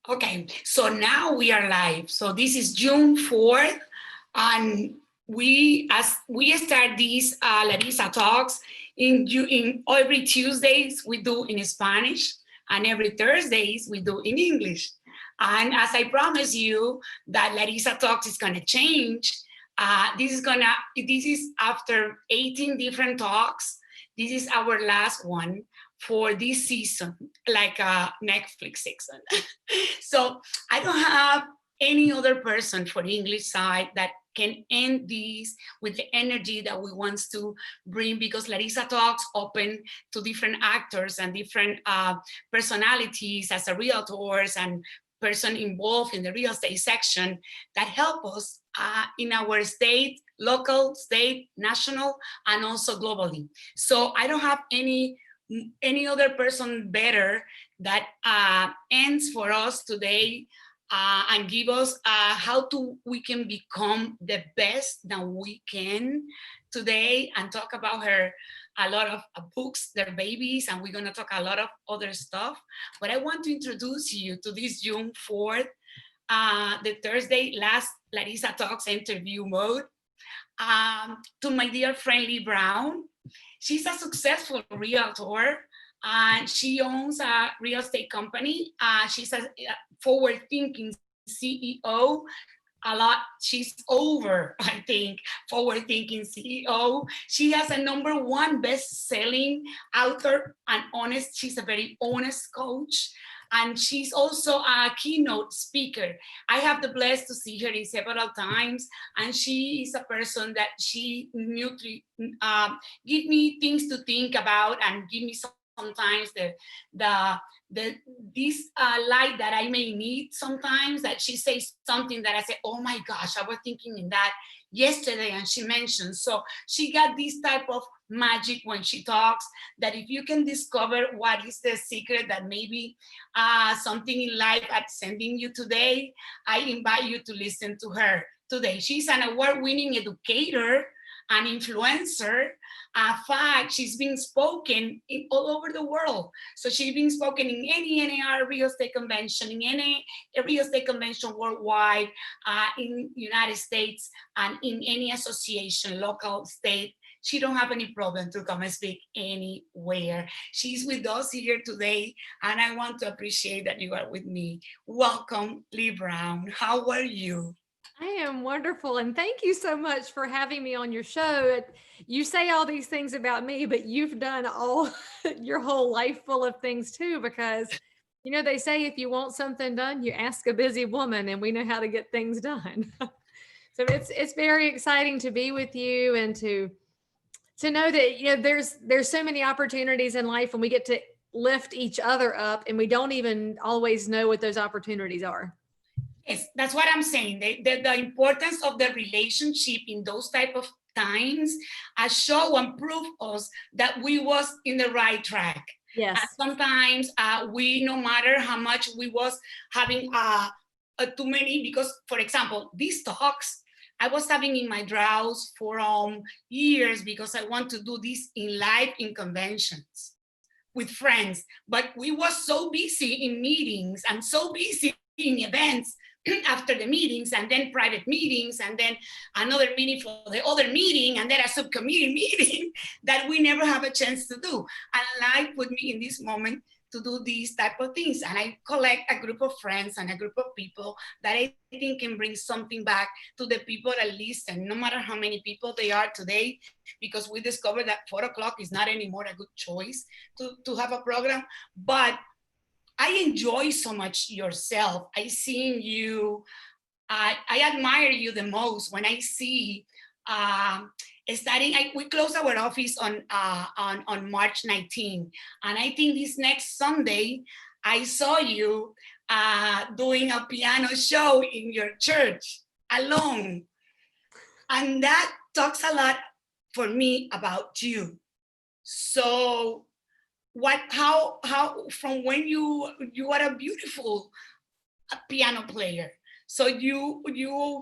Okay, so now we are live. So this is June 4th, and as we start these Larissa Talks in every Tuesdays we do in Spanish, and every Thursdays we do in English. And as I promise you that Larissa Talks is gonna change, this is after 18 different talks. This is our last one for this season, like a Netflix season. So I don't have any other person for the English side that can end this with the energy that we want to bring, because Larissa Talks open to different actors and different personalities as a realtors and person involved in the real estate section that help us in our state, local, state, national, and also globally. So I don't have any other person better that ends for us today and give us how we can become the best that we can today, and talk about her a lot of books, their babies, and we're going to talk a lot of other stuff. But I want to introduce you to this June 4th, the Thursday last Larissa Talks interview mode, to my dear friend Lee Brown. She's a successful realtor, and she owns a real estate company. She's a forward-thinking CEO. She's over, I think, forward-thinking CEO. She has a #1 best-selling author and honest. She's a very honest coach. And she's also a keynote speaker. I have the blessed to see her in several times, and she is a person that she give me things to think about, and give me sometimes this light that I may need sometimes, that she says something that I say, oh my gosh, I was thinking in that yesterday, and she mentioned. So she got this type of magic when she talks, that if you can discover what is the secret that maybe something in life at sending you today, I invite you to listen to her today. She's an award-winning educator, an influencer. In fact, she's been spoken all over the world. So she's been spoken in any NAR real estate convention, in any real estate convention worldwide, in United States, and in any association, local, state. She don't have any problem to come and speak anywhere. She's with us here today, and I want to appreciate that you are with me. Welcome, Lee Brown. How are you? I am wonderful. And thank you so much for having me on your show. You say all these things about me, but you've done all your whole life full of things too, because, they say if you want something done, you ask a busy woman, and we know how to get things done. So it's very exciting to be with you, and to know that, there's so many opportunities in life, and we get to lift each other up, and we don't even always know what those opportunities are. Yes, that's what I'm saying. The importance of the relationship in those type of times show and prove us that we was in the right track. Yes. Sometimes we, no matter how much we was having too many, because, for example, these talks I was having in my draws for years, because I want to do this in live in conventions with friends. But we was so busy in meetings and so busy in events after the meetings, and then private meetings, and then another meeting for the other meeting, and then a subcommittee meeting, that we never have a chance to do. And life put me in this moment to do these type of things. And I collect a group of friends and a group of people that I think can bring something back to the people that listen, no matter how many people they are today, because we discovered that 4:00 is not anymore a good choice to have a program. But I enjoy so much yourself. I seen you, I admire you the most when I see we close our office on March 19, and I think this next Sunday I saw you doing a piano show in your church alone, and that talks a lot for me about you. So how from when you are a beautiful piano player, so you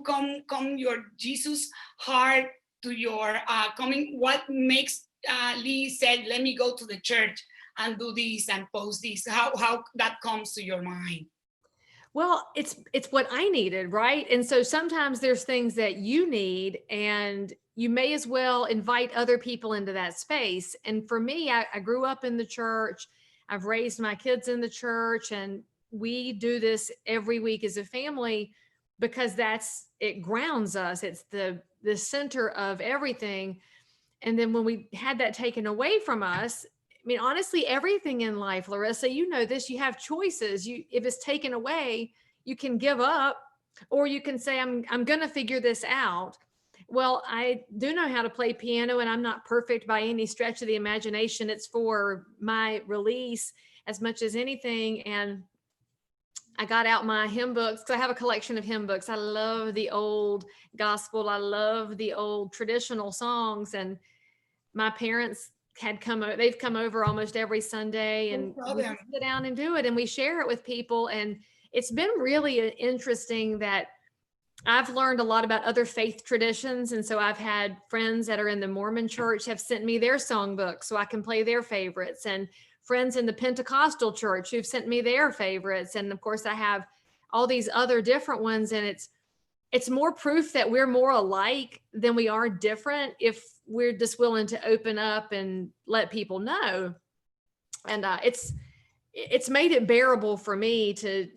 come your Jesus heart to your coming. What makes Lee said, let me go to the church and do this and post this? How that comes to your mind? Well, it's what I needed, right? And so sometimes there's things that you need, and you may as well invite other people into that space. And for me, I grew up in the church. I've raised my kids in the church, and we do this every week as a family because it grounds us. It's the center of everything. And then when we had that taken away from us, I mean, honestly, everything in life, Larissa, you know this, you have choices. If it's taken away, you can give up, or you can say, I'm going to figure this out. Well, I do know how to play piano, and I'm not perfect by any stretch of the imagination. It's for my release as much as anything. And I got out my hymn books because I have a collection of hymn books. I love the old gospel. I love the old traditional songs. And my parents they've come over almost every Sunday, and we just sit down and do it, and we share it with people. And it's been really interesting that I've learned a lot about other faith traditions. And so I've had friends that are in the Mormon church have sent me their songbooks so I can play their favorites, and friends in the Pentecostal church who've sent me their favorites. And of course I have all these other different ones. And it's more proof that we're more alike than we are different if we're just willing to open up and let people know. And it's made it bearable for me to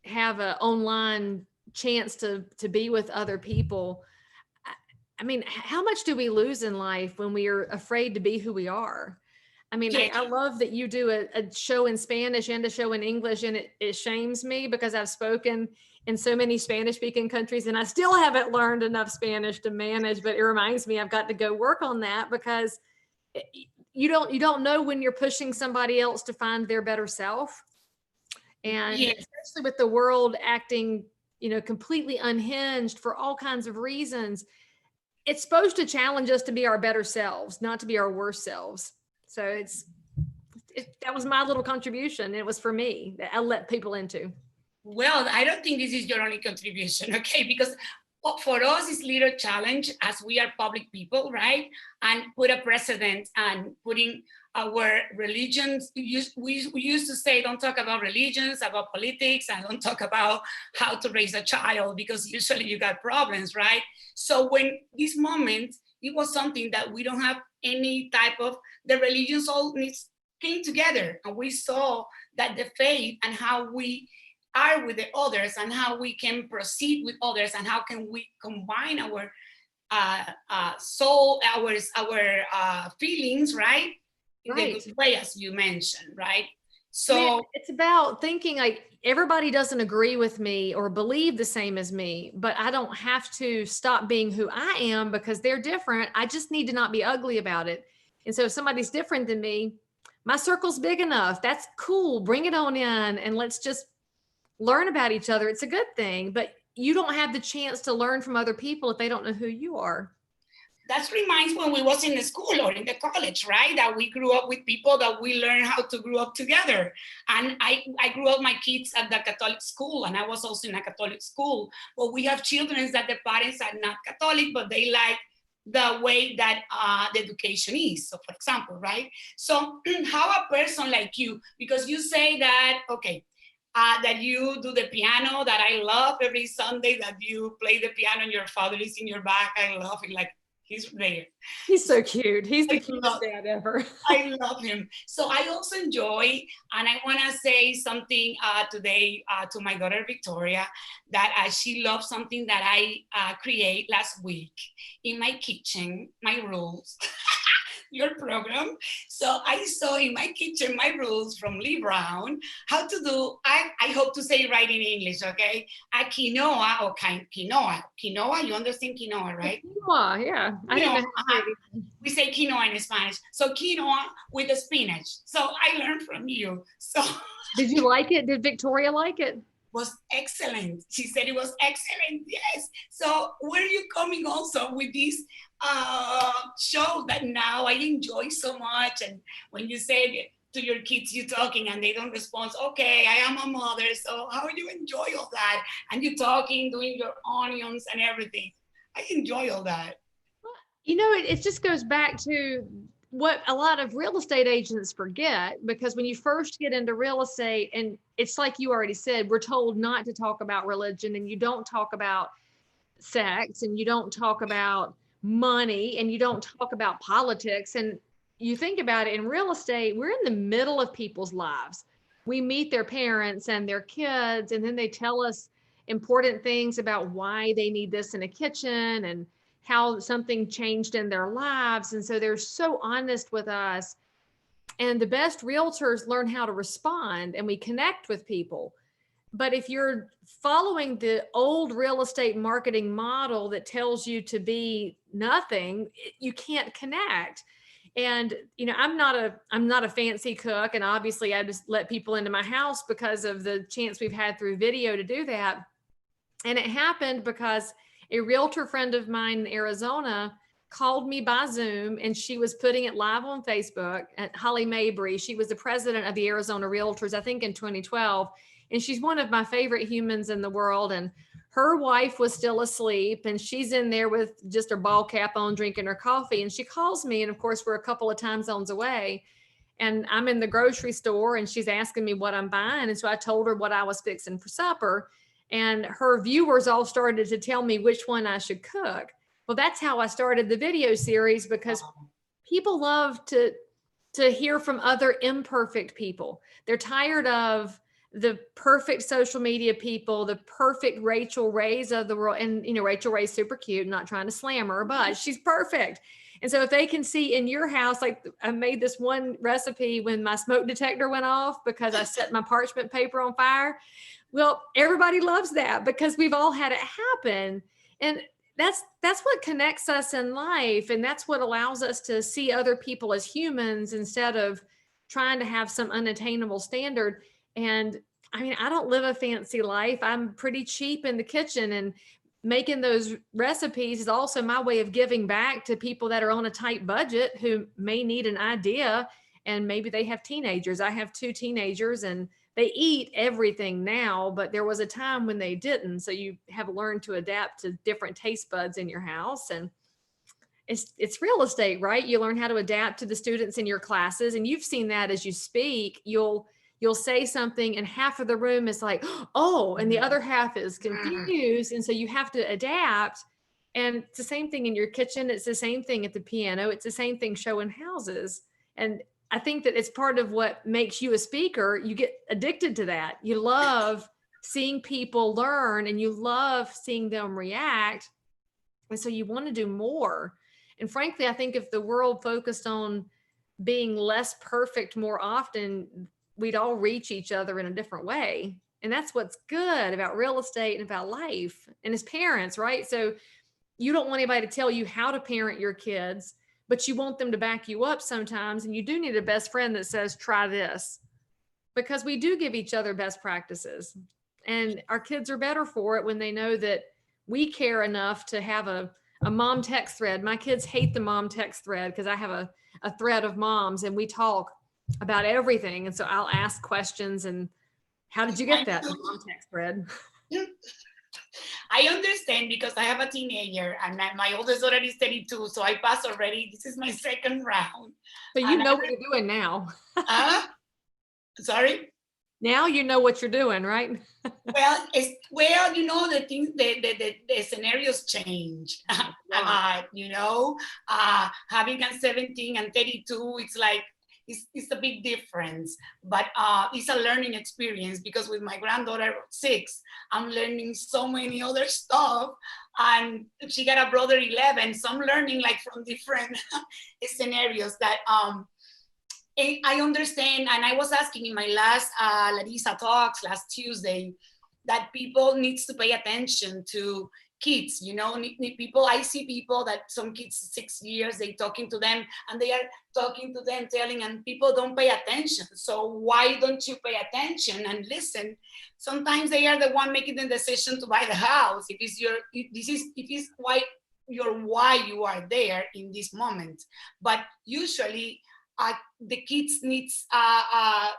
have an online chance to be with other people. I mean, how much do we lose in life when we are afraid to be who we are? I mean, I love that you do a show in Spanish and a show in English, and it shames me because I've spoken in so many Spanish speaking countries and I still haven't learned enough Spanish to manage, but it reminds me I've got to go work on that, because you don't know when you're pushing somebody else to find their better self. And especially with the world acting, completely unhinged for all kinds of reasons, it's supposed to challenge us to be our better selves, not to be our worst selves. So that was my little contribution. It was for me that I let people into. Well, I don't think this is your only contribution, okay? Because for us, it's a little challenge as we are public people, right? And put a precedent and putting our religions. We used to say, don't talk about religions, about politics, and don't talk about how to raise a child, because usually you got problems, right? So when this moment, it was something that we don't have any type of, the religions all came together, and we saw that the faith and how we are with the others and how we can proceed with others and how can we combine our soul, our feelings, right? In the good way, as you mentioned, right? So it's about thinking like everybody doesn't agree with me or believe the same as me, but I don't have to stop being who I am because they're different. I just need to not be ugly about it. And so if somebody's different than me, my circle's big enough. That's cool. Bring it on in and let's just learn about each other. It's a good thing, but you don't have the chance to learn from other people if they don't know who you are. That reminds when we was in the school or in the college, right? That we grew up with people that we learned how to grow up together. And I grew up my kids at the Catholic school, and I was also in a Catholic school. But we have children that the parents are not Catholic, but they like the way that the education is. So for example, right? So how a person like you, because you say that, okay, that you do the piano, that I love every Sunday that you play the piano and your father is in your back. I love it. Like, he's there. He's so cute. He's the cutest dad ever. I love him. So I also enjoy, and I want to say something today to my daughter, Victoria, that she loves something that I create last week in my kitchen, my rules. Your program. So I saw in my kitchen my rules from Lee Brown, how to do, I hope to say it right in English, okay? A quinoa or quinoa. Quinoa, you understand quinoa, right? Quinoa, yeah. We say quinoa in Spanish. So quinoa with the spinach. So I learned from you. So did you like it? Did Victoria like it? Was excellent. She said it was excellent. Yes. So where are you coming also with this show that now I enjoy so much? And when you say to your kids, you talking and they don't respond, okay, I am a mother. So how do you enjoy all that? And you talking, doing your onions and everything. I enjoy all that. You know, it just goes back to what a lot of real estate agents forget, because when you first get into real estate, and it's like you already said, we're told not to talk about religion, and you don't talk about sex, and you don't talk about money, and you don't talk about politics. And you think about it, in real estate, we're in the middle of people's lives. We meet their parents and their kids, and then they tell us important things about why they need this in a kitchen and how something changed in their lives. And so they're so honest with us. And the best realtors learn how to respond, and we connect with people. But if you're following the old real estate marketing model that tells you to be nothing, you can't connect. And I'm not a fancy cook, and obviously I just let people into my house because of the chance we've had through video to do that. And it happened because a realtor friend of mine in Arizona called me by Zoom, and she was putting it live on Facebook. At Holly Mabry, she was the president of the Arizona Realtors, I think in 2012. And she's one of my favorite humans in the world. And her wife was still asleep, and she's in there with just her ball cap on, drinking her coffee. And she calls me, and of course we're a couple of time zones away, and I'm in the grocery store, and she's asking me what I'm buying. And so I told her what I was fixing for supper, and her viewers all started to tell me which one I should cook. Well, that's how I started the video series, because people love to hear from other imperfect people. They're tired of the perfect social media people, the perfect Rachel Rays of the world. And, Rachel Ray's super cute, not trying to slam her, but she's perfect. And so if they can see in your house, like I made this one recipe when my smoke detector went off because I set my parchment paper on fire. Well, everybody loves that because we've all had it happen. And that's what connects us in life. And that's what allows us to see other people as humans instead of trying to have some unattainable standard. And I mean, I don't live a fancy life. I'm pretty cheap in the kitchen, and making those recipes is also my way of giving back to people that are on a tight budget who may need an idea, and maybe they have teenagers. I have 2 teenagers, and they eat everything now, but there was a time when they didn't. So you have learned to adapt to different taste buds in your house. And it's real estate, right? You learn how to adapt to the students in your classes, and you've seen that as you speak. You'll say something and half of the room is like, oh, and the other half is confused. And so you have to adapt. And it's the same thing in your kitchen. It's the same thing at the piano. It's the same thing showing houses. And I think that it's part of what makes you a speaker. You get addicted to that. You love seeing people learn, and you love seeing them react. And so you want to do more. And frankly, I think if the world focused on being less perfect more often, we'd all reach each other in a different way. And that's what's good about real estate and about life and as parents, right? So you don't want anybody to tell you how to parent your kids, but you want them to back you up sometimes. And you do need a best friend that says, try this, because we do give each other best practices. And our kids are better for it when they know that we care enough to have a mom text thread. My kids hate the mom text thread because I have a thread of moms, and we talk about everything. And so I'll ask questions, and how did you get that mom text thread? I understand, because I have a teenager, and my oldest daughter is 32, so I passed already. This is my second round. So you know what you're doing now. Sorry? Now you know what you're doing, right? Well, the things, the scenarios change. Having a 17 and 32, it's like, it's a big difference, but it's a learning experience, because with my granddaughter 6, I'm learning so many other stuff, and she got a brother 11, so I'm learning like from different scenarios that I understand. And I was asking in my last Larissa Talks last Tuesday that people needs to pay attention to kids, people. I see people that some kids 6 years, they talking to them, and they are talking to them, telling, and people don't pay attention. So why don't you pay attention and listen? Sometimes they are the one making the decision to buy the house. If it's why you are there in this moment. But usually the kids needs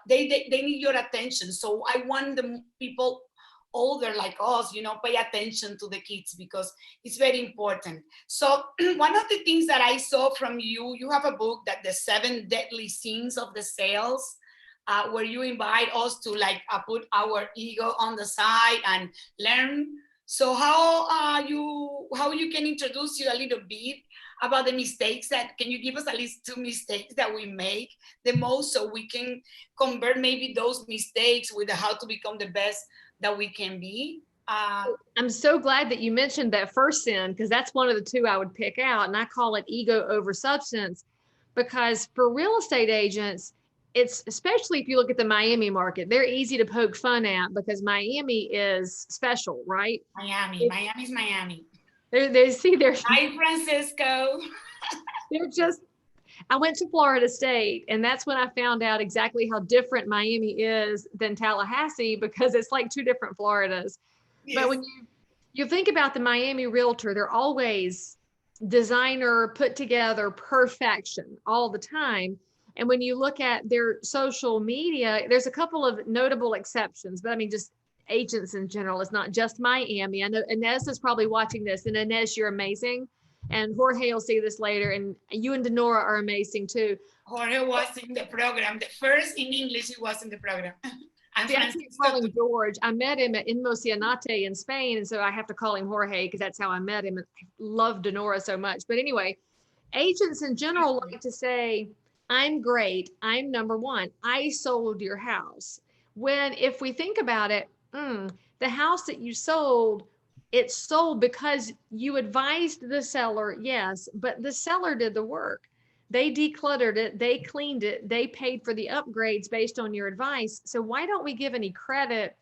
they need your attention. So I want the people older like us, pay attention to the kids because it's very important. So one of the things that I saw from you, you have a book that the 7 deadly sins of the sales, where you invite us to put our ego on the side and learn. So how you can introduce you a little bit about the mistakes can you give us at least 2 mistakes that we make the most, so we can convert maybe those mistakes with how to become the best that we can be? I'm so glad that you mentioned that first sin, because that's one of the 2 I would pick out, and I call it ego over substance. Because for real estate agents, it's, especially if you look at the Miami market, they're easy to poke fun at because Miami is special, right? Miami's Miami. They're Hi, Francisco. They're just, I went to Florida State, and that's when I found out exactly how different Miami is than Tallahassee, because it's like 2 different Floridas. Yes. But when you think about the Miami realtor, they're always designer, put together, perfection all the time. And when you look at their social media, there's a couple of notable exceptions, but I mean, just agents in general. It's not just Miami. I know Inez is probably watching this, and Inez, you're amazing. And Jorge will see this later, and you and Denora are amazing too. Jorge was in the program. The first in English, he was in the program. And I keep calling George. I met him at Inmocianate in Spain, and so I have to call him Jorge because that's how I met him. I love Denora so much. But anyway, agents in general like to say, I'm great, I'm number one, I sold your house. When, if we think about it, the house that you sold, it's sold because you advised the seller, yes, but the seller did the work. They decluttered it, they cleaned it, they paid for the upgrades based on your advice. So why don't we give any credit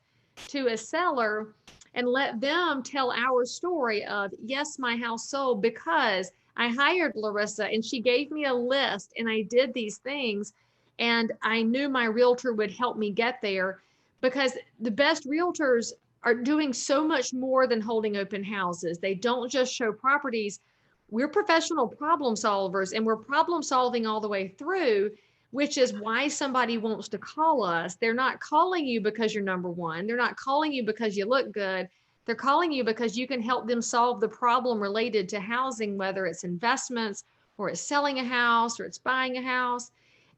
to a seller and let them tell our story of, yes, my house sold because I hired Larissa and she gave me a list and I did these things and I knew my realtor would help me get there, because the best realtors are doing so much more than holding open houses. They don't just show properties. We're professional problem solvers, and we're problem solving all the way through, which is why somebody wants to call us. They're not calling you because you're number one. They're not calling you because you look good. They're calling you because you can help them solve the problem related to housing, whether it's investments or it's selling a house or it's buying a house.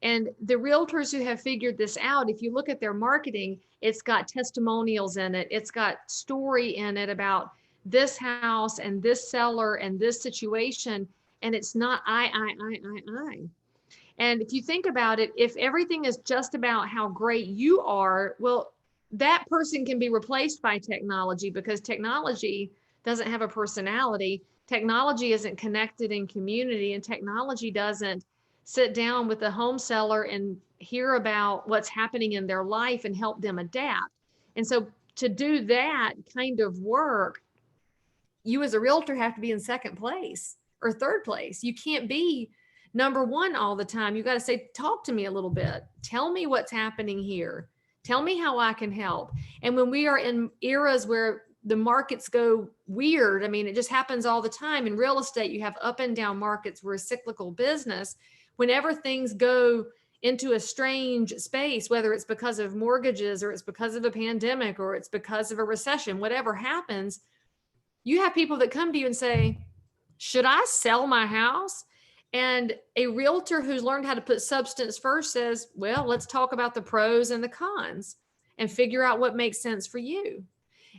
And the realtors who have figured this out, if you look at their marketing, it's got testimonials in it. It's got story in it about this house and this seller and this situation. And it's not I. And if you think about it, if everything is just about how great you are, well, that person can be replaced by technology, because technology doesn't have a personality. Technology isn't connected in community, and technology doesn't sit down with the home seller and hear about what's happening in their life and help them adapt. And so to do that kind of work, you as a realtor have to be in second place or third place. You can't be number one all the time. You got to say, talk to me a little bit. Tell me what's happening here. Tell me how I can help. And when we are in eras where the markets go weird, I mean, it just happens all the time. In real estate, you have up and down markets. We're a cyclical business. Whenever things go into a strange space, whether it's because of mortgages or it's because of a pandemic or it's because of a recession, whatever happens, you have people that come to you and say, should I sell my house? And a realtor who's learned how to put substance first says, well, let's talk about the pros and the cons and figure out what makes sense for you.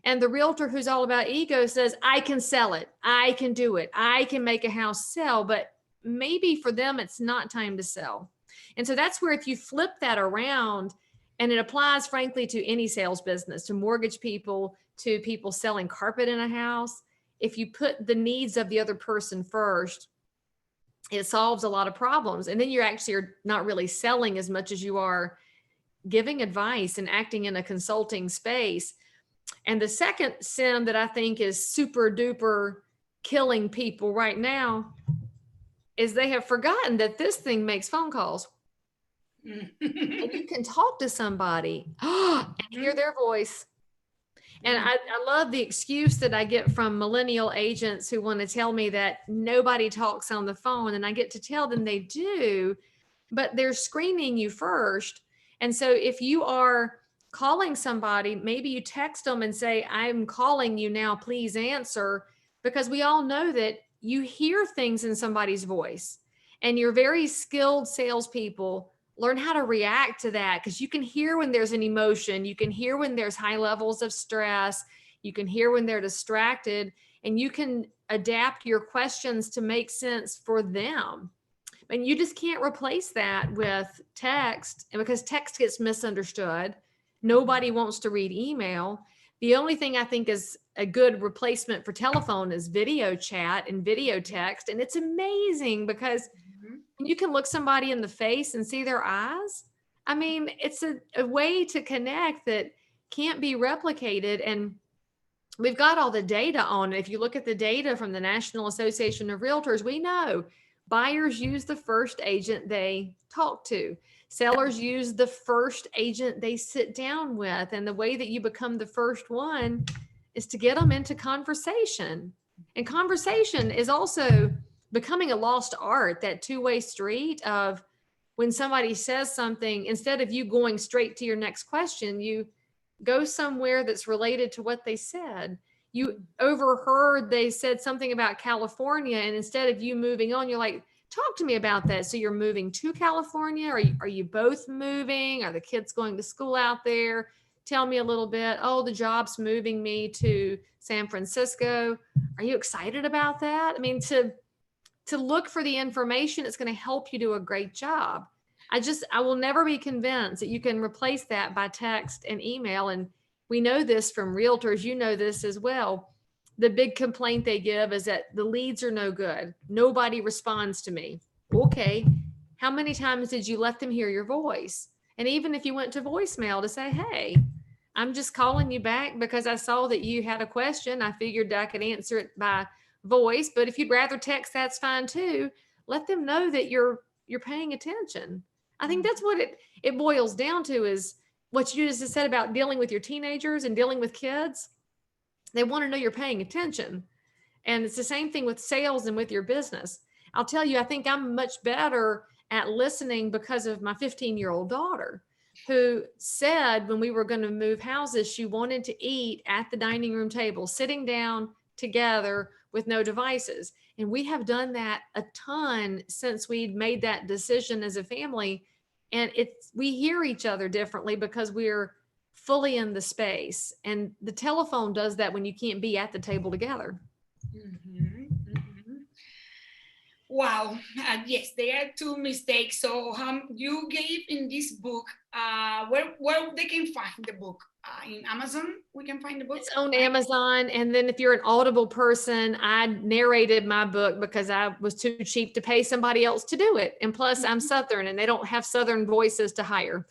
And the realtor who's all about ego says, I can sell it. I can do it. I can make a house sell, but maybe for them, it's not time to sell. And so that's where, if you flip that around, and it applies frankly to any sales business, to mortgage people, to people selling carpet in a house, if you put the needs of the other person first, it solves a lot of problems. And then you're actually not really selling as much as you are giving advice and acting in a consulting space. And the second sin that I think is super duper killing people right now is they have forgotten that this thing makes phone calls. And you can talk to somebody and hear their voice. And I love the excuse that I get from millennial agents who want to tell me that nobody talks on the phone. And I get to tell them they do, but they're screening you first. And so if you are calling somebody, maybe you text them and say, I'm calling you now, please answer, because we all know that you hear things in somebody's voice, and you're very skilled salespeople. Learn how to react to that, because you can hear when there's an emotion, you can hear when there's high levels of stress, you can hear when they're distracted, and you can adapt your questions to make sense for them. And you just can't replace that with text, and because text gets misunderstood, nobody wants to read email. The only thing I think is a good replacement for telephone is video chat and video text. And it's amazing because you can look somebody in the face and see their eyes. I mean, it's a way to connect that can't be replicated. And we've got all the data on it. If you look at the data from the National Association of Realtors, we know buyers use the first agent they talk to. Sellers use the first agent they sit down with. And the way that you become the first one is to get them into conversation. And conversation is also becoming a lost art, that two-way street of when somebody says something, instead of you going straight to your next question, you go somewhere that's related to what they said. You overheard they said something about California, and instead of you moving on, you're like, talk to me about that. So you're moving to California? Are you both moving? Are the kids going to school out there? Tell me a little bit. Oh, the job's moving me to San Francisco. Are you excited about that? I mean, to look for the information, it's going to help you do a great job. I will never be convinced that you can replace that by text and email. And we know this from realtors. You know this as well. The big complaint they give is that the leads are no good. Nobody responds to me. Okay. How many times did you let them hear your voice? And even if you went to voicemail to say, hey, I'm just calling you back because I saw that you had a question. I figured I could answer it by voice, but if you'd rather text, that's fine too. Let them know that you're paying attention. I think that's what it boils down to, is what you just said about dealing with your teenagers and dealing with kids. They want to know you're paying attention. And it's the same thing with sales and with your business. I'll tell you, I think I'm much better at listening because of my 15-year-old daughter, who said when we were going to move houses, she wanted to eat at the dining room table, sitting down together with no devices. And we have done that a ton since we'd made that decision as a family. And we hear each other differently because we're fully in the space. And the telephone does that when you can't be at the table together. Wow. Yes, there are two mistakes. So you gave in this book, where they can find the book? In Amazon, we can find the book? It's on Amazon. And then if you're an Audible person, I narrated my book because I was too cheap to pay somebody else to do it. And plus I'm Southern and they don't have Southern voices to hire.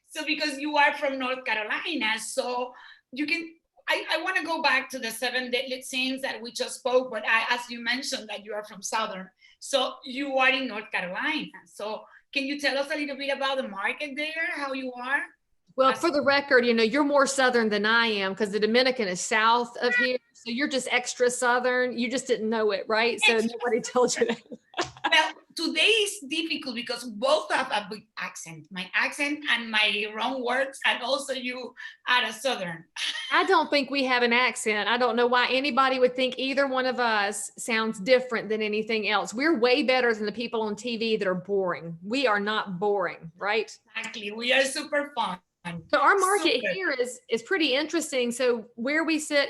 So because you are from North Carolina, so you can, I want to go back to the 7 deadly sins that we just spoke, but as you mentioned that you are from Southern, so you are in North Carolina. So can you tell us a little bit about the market there, how you are? Well, for the record, you're more Southern than I am because the Dominican is south of here. So you're just extra Southern. You just didn't know it, right? So nobody told you that. Well, today is difficult because both have a big accent, my accent and my wrong words, and also you are a Southern. I don't think we have an accent. I don't know why anybody would think either one of us sounds different than anything else. We're way better than the people on TV that are boring. We are not boring, right? Exactly. We are super fun. So our market here is pretty interesting. So where we sit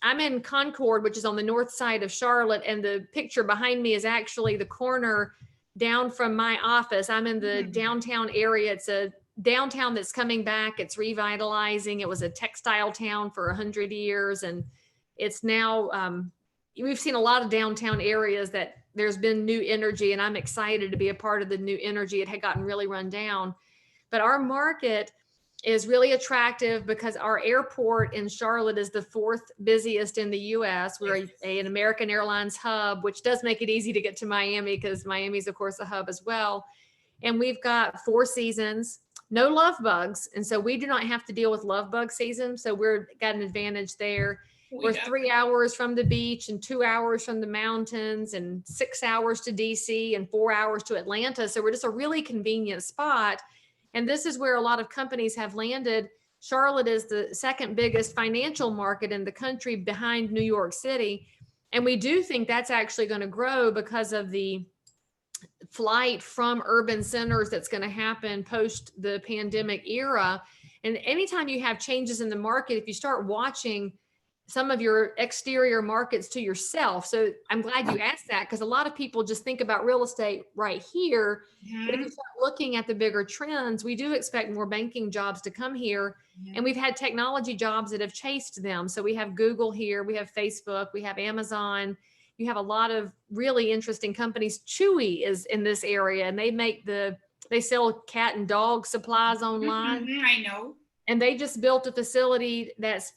I'm in Concord, which is on the north side of Charlotte, and the picture behind me is actually the corner down from my office. I'm in the downtown area. It's a downtown that's coming back. It's revitalizing. It was a textile town for 100 years. And it's now, we've seen a lot of downtown areas that there's been new energy, and I'm excited to be a part of the new energy. It had gotten really run down, but our market is really attractive because our airport in Charlotte is the 4th busiest in the US. We're an American Airlines hub, which does make it easy to get to Miami because Miami's of course a hub as well. And we've got 4 seasons, no love bugs. And so we do not have to deal with love bug season. So we're got an advantage there. We're 3 hours from the beach and 2 hours from the mountains and 6 hours to DC and 4 hours to Atlanta. So we're just a really convenient spot. And this is where a lot of companies have landed. Charlotte is the second biggest financial market in the country behind New York City. And we do think that's actually going to grow because of the flight from urban centers that's going to happen post the pandemic era. And anytime you have changes in the market, if you start watching some of your exterior markets to yourself. So I'm glad you asked that, because a lot of people just think about real estate right here. But if you start looking at the bigger trends, we do expect more banking jobs to come here. And we've had technology jobs that have chased them. So we have Google here, we have Facebook, we have Amazon. You have a lot of really interesting companies. Chewy is in this area, and they sell cat and dog supplies online. I know. And they just built a facility that's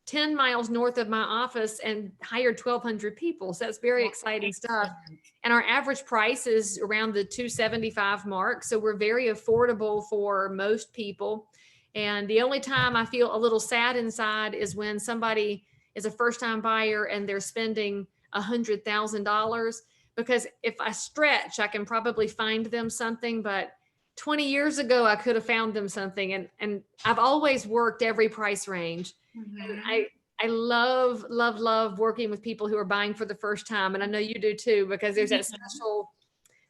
10 miles north of my office and hired 1,200 people. So that's very exciting stuff. And our average price is around the $275 mark. So we're very affordable for most people. And the only time I feel a little sad inside is when somebody is a first-time buyer and they're spending $100,000, because if I stretch, I can probably find them something. But 20 years ago, I could have found them something. And I've always worked every price range. And I love, love, love working with people who are buying for the first time. And I know you do too, because there's that special,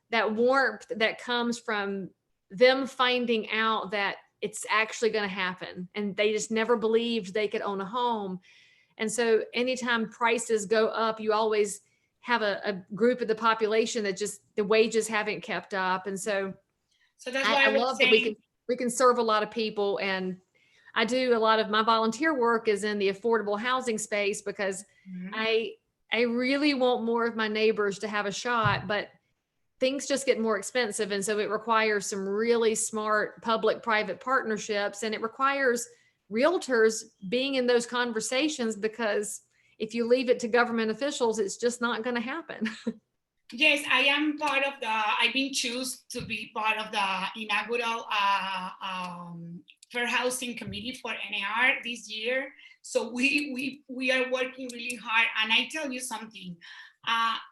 that warmth that comes from them finding out that it's actually going to happen. And they just never believed they could own a home. And so anytime prices go up, you always have a group of the population that just the wages haven't kept up. And so that's why I love that we can serve a lot of people. And I do a lot of my volunteer work is in the affordable housing space, because I really want more of my neighbors to have a shot, but things just get more expensive. And so it requires some really smart public-private partnerships, and it requires realtors being in those conversations, because if you leave it to government officials, it's just not going to happen. Yes, I am part of I've been chosen to be part of the inaugural Fair Housing Committee for NAR this year. So we are working really hard. And I tell you something,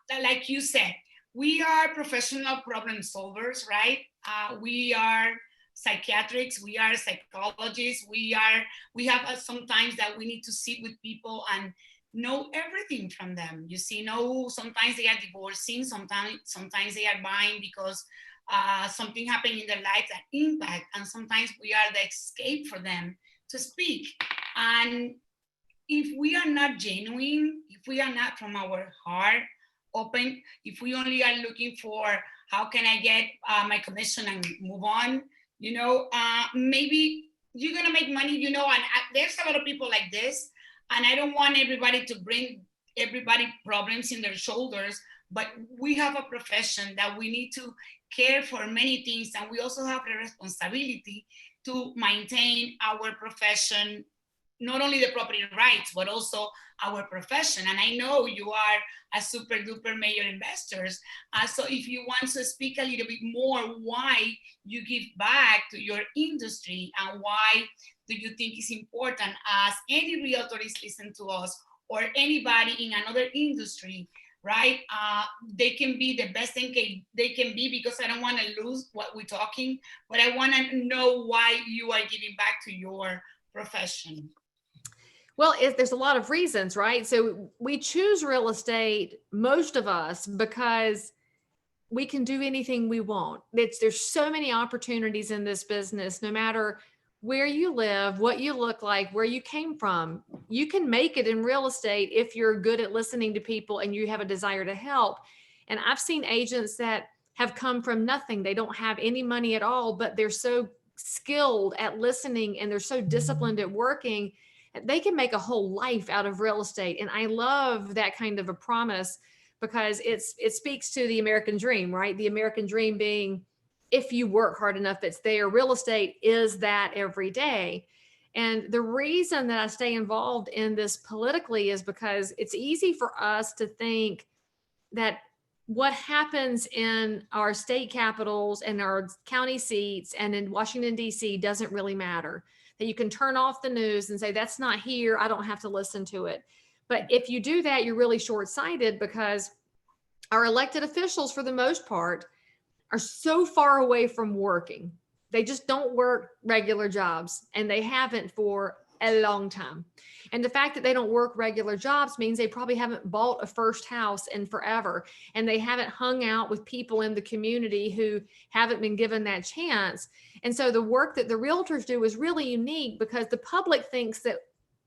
like you said, we are professional problem solvers, right? We are psychiatrists, we are psychologists, we have sometimes that we need to sit with people and know everything from them. You see, sometimes they are divorcing, sometimes they are buying because something happened in their life that impact, and sometimes we are the escape for them to speak. And if we are not genuine, if we are not from our heart open, if we only are looking for how can I get my commission and move on, maybe you're gonna make money, and there's a lot of people like this, and I don't want everybody to bring everybody problems in their shoulders, but we have a profession that we need to care for many things, and we also have the responsibility to maintain our profession, not only the property rights, but also our profession. And I know you are a super duper major investors. So if you want to speak a little bit more why you give back to your industry and why do you think it's important, as any realtor is listening to us or anybody in another industry, right? They can be the best thing they can be, because I don't want to lose what we're talking, but I want to know why you are giving back to your profession. Well, there's a lot of reasons, right? So we choose real estate, most of us, because we can do anything we want. There's so many opportunities in this business, no matter where you live, what you look like, where you came from. You can make it in real estate if you're good at listening to people and you have a desire to help. And I've seen agents that have come from nothing. They don't have any money at all, but they're so skilled at listening and they're so disciplined at working. They can make a whole life out of real estate. And I love that kind of a promise, because it speaks to the American dream, right? The American dream being, if you work hard enough, it's there. Real estate is that every day. And the reason that I stay involved in this politically is because it's easy for us to think that what happens in our state capitals and our county seats and in Washington, D.C. doesn't really matter. That you can turn off the news and say, that's not here, I don't have to listen to it. But if you do that, you're really short-sighted, because our elected officials, for the most part, are so far away from working. They just don't work regular jobs, and they haven't for a long time. And the fact that they don't work regular jobs means they probably haven't bought a first house in forever, and they haven't hung out with people in the community who haven't been given that chance. And so the work that the realtors do is really unique, because the public thinks that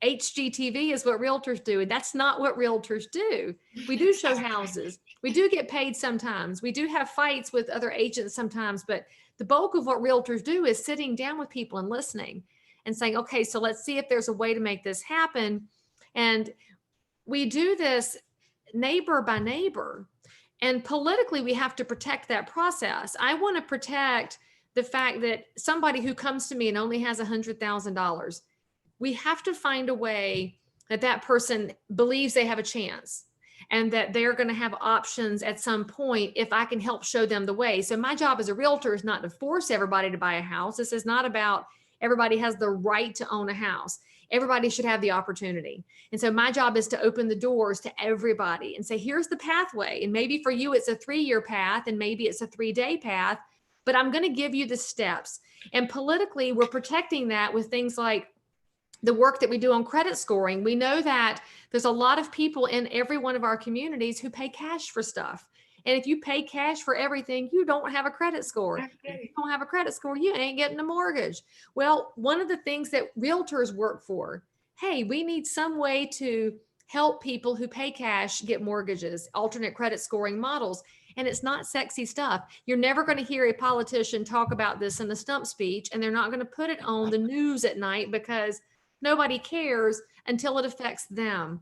HGTV is what realtors do, and that's not what realtors do. We do show houses. We do get paid sometimes. We do have fights with other agents sometimes, but the bulk of what realtors do is sitting down with people and listening and saying, okay, so let's see if there's a way to make this happen. And we do this neighbor by neighbor. And politically, we have to protect that process. I want to protect the fact that somebody who comes to me and only has $100,000, we have to find a way that that person believes they have a chance, and that they're going to have options at some point if I can help show them the way. So my job as a realtor is not to force everybody to buy a house. This is not about everybody has the right to own a house. Everybody should have the opportunity. And so my job is to open the doors to everybody and say, here's the pathway. And maybe for you, it's a 3-year path, and maybe it's a 3-day path, but I'm going to give you the steps. And politically, we're protecting that with things like the work that we do on credit scoring. We know that there's a lot of people in every one of our communities who pay cash for stuff. And if you pay cash for everything, you don't have a credit score. If you don't have a credit score, you ain't getting a mortgage. Well, one of the things that realtors work for, hey, we need some way to help people who pay cash get mortgages, alternate credit scoring models. And it's not sexy stuff. You're never going to hear a politician talk about this in a stump speech, and they're not going to put it on the news at night because nobody cares until it affects them.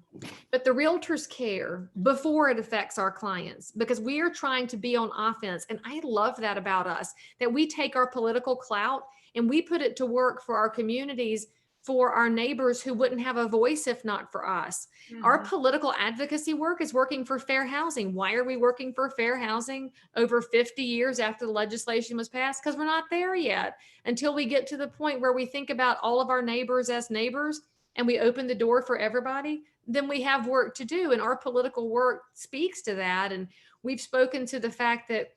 But the realtors care before it affects our clients, because we are trying to be on offense. And I love that about us, that we take our political clout and we put it to work for our communities, for our neighbors who wouldn't have a voice if not for us. Our political advocacy work is working for fair housing. Why are we working for fair housing over 50 years after the legislation was passed? Because we're not there yet. Until we get to the point where we think about all of our neighbors as neighbors and we open the door for everybody, then we have work to do. And our political work speaks to that. And we've spoken to the fact that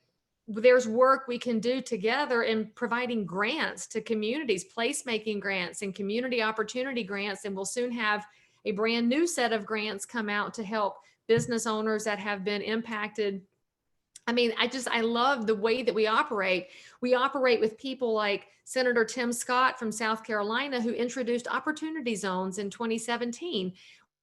there's work we can do together in providing grants to communities, placemaking grants and community opportunity grants. And we'll soon have a brand new set of grants come out to help business owners that have been impacted. I mean, I love the way that we operate. We operate with people like Senator Tim Scott from South Carolina, who introduced opportunity zones in 2017,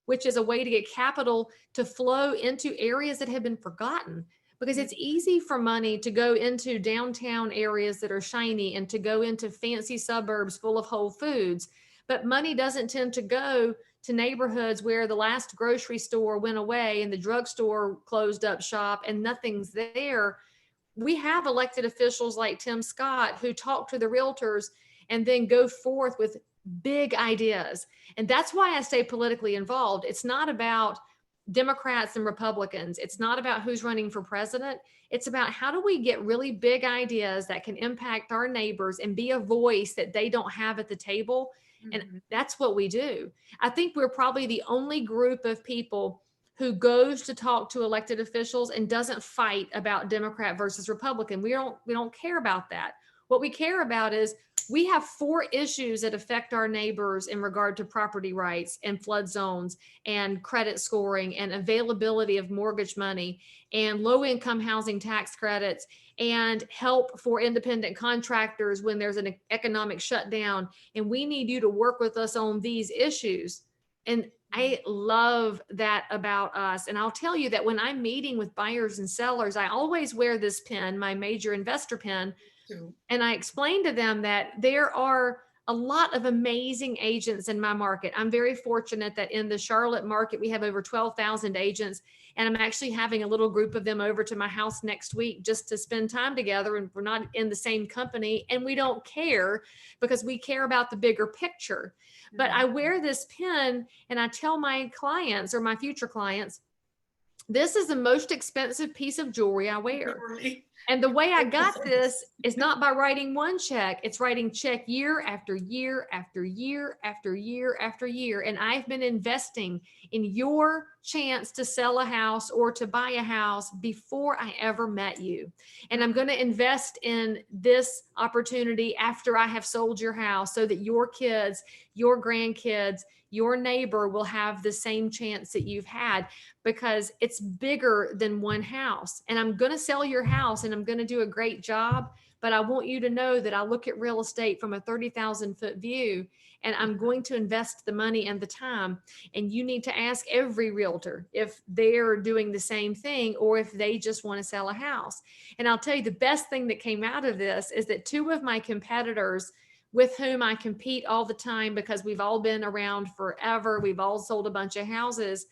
which is a way to get capital to flow into areas that have been forgotten. Because it's easy for money to go into downtown areas that are shiny and to go into fancy suburbs full of Whole Foods. But money doesn't tend to go to neighborhoods where the last grocery store went away and the drugstore closed up shop and nothing's there. We have elected officials like Tim Scott who talk to the realtors and then go forth with big ideas. And that's why I stay politically involved. It's not about Democrats and Republicans. It's not about who's running for president. It's about how do we get really big ideas that can impact our neighbors and be a voice that they don't have at the table. And that's what we do. I think we're probably the only group of people who goes to talk to elected officials and doesn't fight about Democrat versus Republican. We don't care about that. What we care about is we have 4 issues that affect our neighbors in regard to property rights and flood zones and credit scoring and availability of mortgage money and low-income housing tax credits and help for independent contractors when there's an economic shutdown. And we need you to work with us on these issues. And I love that about us. And I'll tell you that when I'm meeting with buyers and sellers, I always wear this pin, my major investor pin. And I explained to them that there are a lot of amazing agents in my market. I'm very fortunate that in the Charlotte market, we have over 12,000 agents. And I'm actually having a little group of them over to my house next week just to spend time together. And we're not in the same company and we don't care because we care about the bigger picture. But I wear this pin and I tell my clients or my future clients, this is the most expensive piece of jewelry I wear. And the way I got this is not by writing one check, it's writing check year after year after year after year after year. And I've been investing in your chance to sell a house or to buy a house before I ever met you. And I'm going to invest in this opportunity after I have sold your house so that your kids, your grandkids, your neighbor will have the same chance that you've had, because it's bigger than one house. And I'm going to sell your house and I'm going to do a great job. But I want you to know that I look at real estate from a 30,000 foot view, and I'm going to invest the money and the time. And you need to ask every realtor if they're doing the same thing or if they just want to sell a house. And I'll tell you, the best thing that came out of this is that two of my competitors, with whom I compete all the time because we've all been around forever, we've all sold a bunch of houses,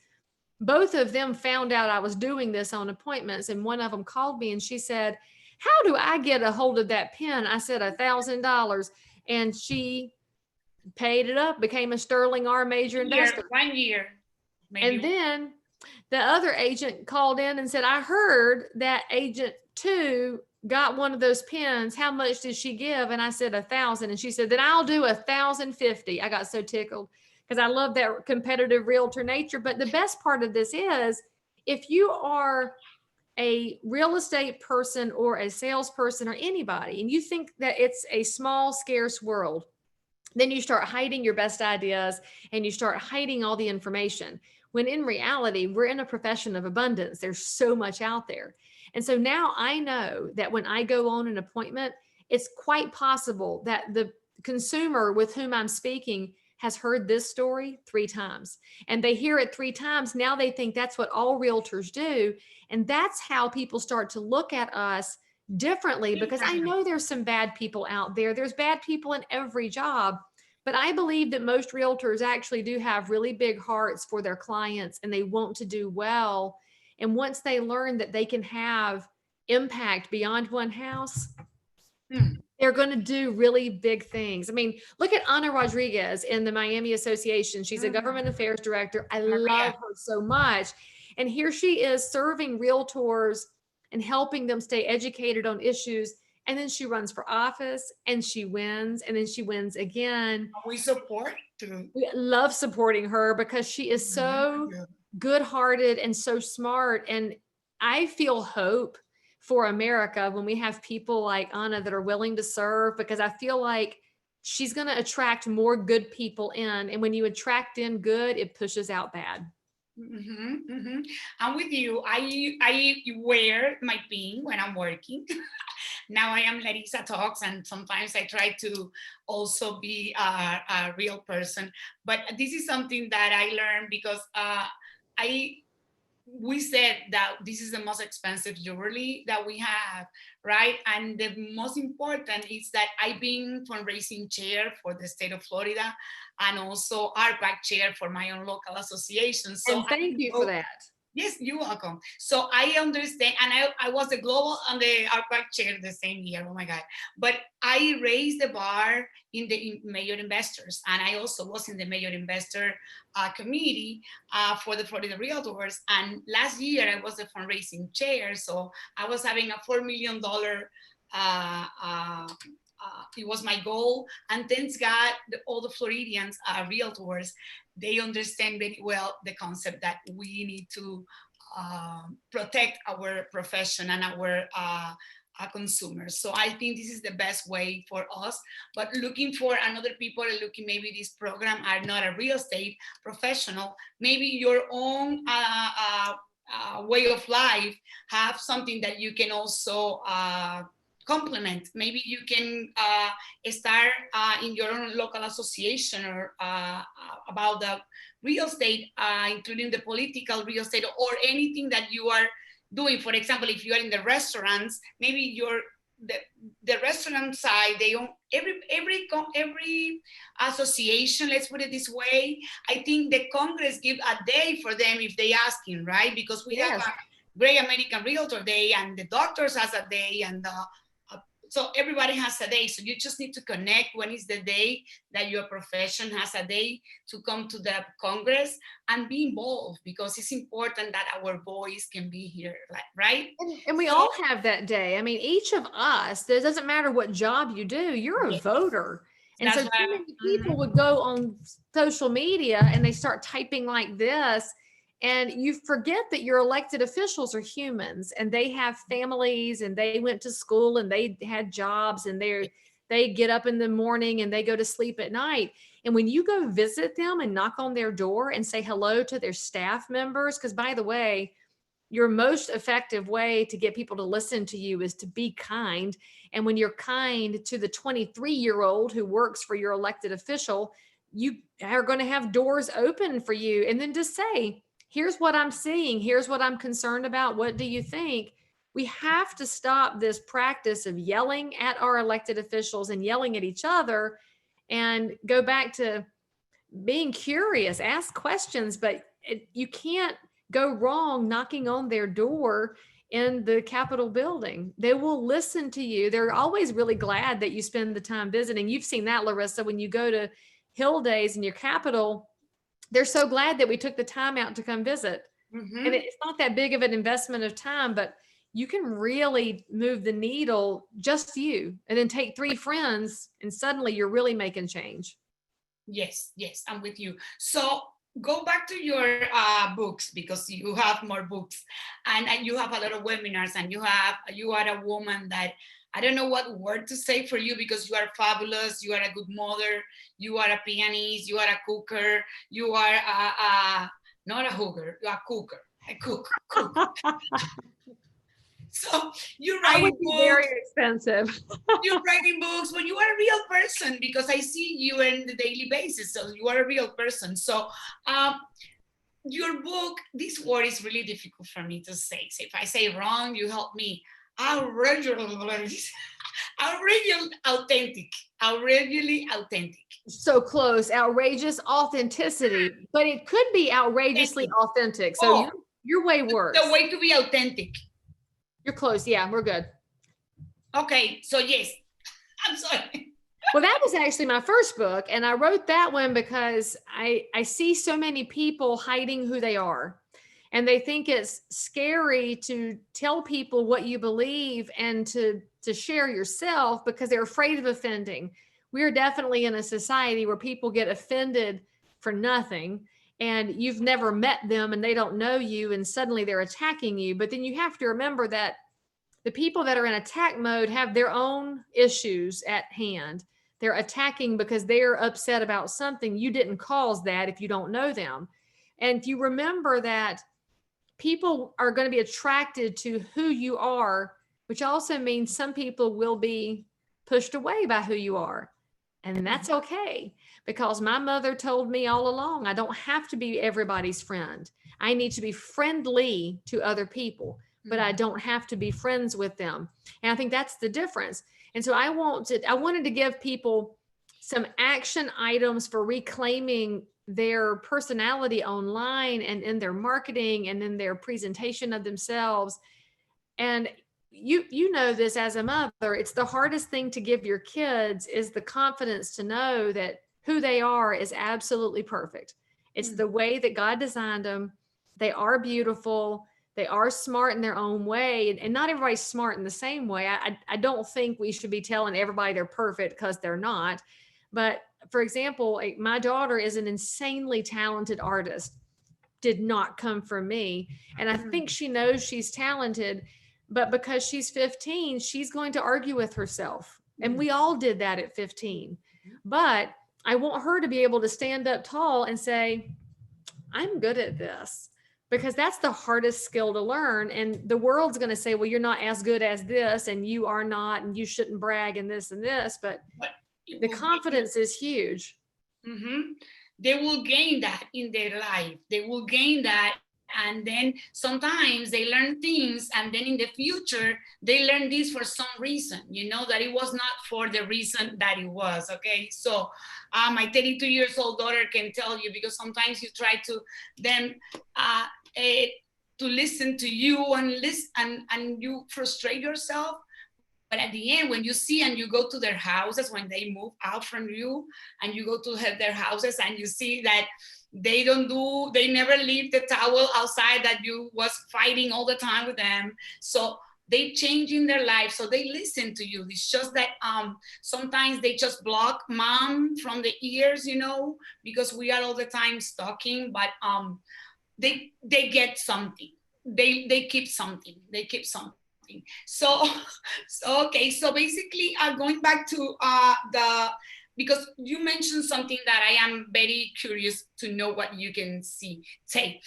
both of them found out I was doing this on appointments. And one of them called me and she said, how do I get a hold of that pen? I said, $1,000. And she paid it up, became a Sterling R major investor. 1 year. Maybe. And then the other agent called in and said, I heard that agent 2 got one of those pens. How much did she give? And I said 1,000. And she said, then I'll do 1,050. I got so tickled because I love that competitive realtor nature. But the best part of this is, if you are a real estate person or a salesperson or anybody, and you think that it's a small, scarce world, then you start hiding your best ideas and you start hiding all the information. When in reality, we're in a profession of abundance. There's so much out there. And so now I know that when I go on an appointment, it's quite possible that the consumer with whom I'm speaking has heard this story 3 times, and they hear it 3 times. Now they think that's what all realtors do. And that's how people start to look at us differently, because I know there's some bad people out there. There's bad people in every job. But I believe that most realtors actually do have really big hearts for their clients and they want to do well. And once they learn that they can have impact beyond one house, they're going to do really big things. I mean, look at Ana Rodriguez in the Miami Association. She's a government affairs director. I love her so much. And here she is serving realtors and helping them stay educated on issues. And then she runs for office and she wins, and then she wins again. We support too. We love supporting her because she is so good-hearted and so smart. And I feel hope for America when we have people like Anna that are willing to serve, because I feel like she's going to attract more good people in. And when you attract in good, it pushes out bad. I'm with you. I wear my pin when I'm working. Now I am Larissa Talks, and sometimes I try to also be a real person. But this is something that I learned because we said that this is the most expensive jewelry that we have, right? And the most important is that I've been fundraising chair for the state of Florida and also RPAC chair for my own local association. So and thank you for that. Yes, you're welcome. So I understand, and I was the global on the RPAC chair the same year. Oh my God! But I raised the bar in the major investors, and I also was in the major investor committee for the Florida Realtors. And last year I was the fundraising chair, so I was having a $4 million. It was my goal, and thanks God, all the Floridians realtors, they understand very well the concept that we need to protect our profession and our consumers. So I think this is the best way for us. But looking for another people, looking maybe this program are not a real estate professional, maybe your own way of life have something that you can also complement. Maybe you can start in your own local association or about the real estate, including the political real estate or anything that you are doing. For example, if you are in the restaurants, maybe the restaurant side, they own every association, let's put it this way. I think the Congress give a day for them if they asking, right? Because we have a Great American Realtor Day, and the doctors has a day, and So everybody has a day. So you just need to connect when is the day that your profession has a day to come to the Congress and be involved, because it's important that our voice can be here, like, right? And we all have that day. I mean, each of us, it doesn't matter what job you do, you're a Yes, voter. And so that's too why. many people would go on social media and they start typing like this, and you forget that your elected officials are humans and they have families and they went to school and they had jobs and they get up in the morning and they go to sleep at night. And when you go visit them and knock on their door and say hello to their staff members, because by the way, your most effective way to get people to listen to you is to be kind. And when you're kind to the 23-year-old who works for your elected official, you are going to have doors open for you. And then just say, here's what I'm seeing. Here's what I'm concerned about. What do you think? We have to stop this practice of yelling at our elected officials and yelling at each other, and go back to being curious, ask questions, but you can't go wrong knocking on their door in the Capitol building. They will listen to you. They're always really glad that you spend the time visiting. You've seen that, Larissa, when you go to Hill Days in your Capitol, they're so glad that we took the time out to come visit. Mm-hmm. And it's not that big of an investment of time, but you can really move the needle, just you, and then take 3 friends, and suddenly you're really making change. Yes, yes, I'm with you. So go back to your books, because you have more books, and you have a lot of webinars, and you are a woman that I don't know what word to say for you, because you are fabulous. You are a good mother. You are a pianist. You are a cooker. You are not a hooker. You are a cooker. A cook. So you're writing books. Very expensive. You're writing books, but you are a real person, because I see you on the daily basis. So you are a real person. So your book, this word is really difficult for me to say. So if I say wrong, you help me. Outrageous, outrageously authentic. So close. Outrageous authenticity, but it could be outrageously authentic. So your way works. The way to be authentic. You're close. Yeah, we're good. Okay, so yes, I'm sorry. Well, that was actually my first book, and I wrote that one because I see so many people hiding who they are, and they think it's scary to tell people what you believe and to share yourself because they're afraid of offending. We are definitely in a society where people get offended for nothing, and you've never met them and they don't know you, and suddenly they're attacking you. But then you have to remember that the people that are in attack mode have their own issues at hand. They're attacking because they're upset about something. You didn't cause that if you don't know them. And if you remember that people are going to be attracted to who you are, which also means some people will be pushed away by who you are. And that's okay, because my mother told me all along, I don't have to be everybody's friend. I need to be friendly to other people, but I don't have to be friends with them. And I think that's the difference. And so I wanted to give people some action items for reclaiming their personality online and in their marketing and in their presentation of themselves. And you know this as a mother, it's the hardest thing to give your kids is the confidence to know that who they are is absolutely perfect. It's the way that God designed them. They are beautiful. They are smart in their own way. And not everybody's smart in the same way. I don't think we should be telling everybody they're perfect, because they're not. But for example, my daughter is an insanely talented artist, did not come from me. And I think she knows she's talented, but because she's 15, she's going to argue with herself. And we all did that at 15. But I want her to be able to stand up tall and say, I'm good at this, because that's the hardest skill to learn. And the world's going to say, well, you're not as good as this, and you are not, and you shouldn't brag and this and this. But the confidence is huge. They will gain that in their life. They will gain that. And then sometimes they learn things, and then in the future, they learn this for some reason, that it was not for the reason that it was, okay? So my 32 years old daughter can tell you, because sometimes you try to them to listen to you and you frustrate yourself at the end, when you see and you go to their houses, when they move out from you and you go to their houses and you see that they never leave the towel outside, that you was fighting all the time with them. So they change in their life, so they listen to you. It's just that sometimes they just block mom from the ears, because we are all the time talking, but they get something. They keep something. They keep something. So, okay. So basically, going back to because you mentioned something that I am very curious to know what you can say.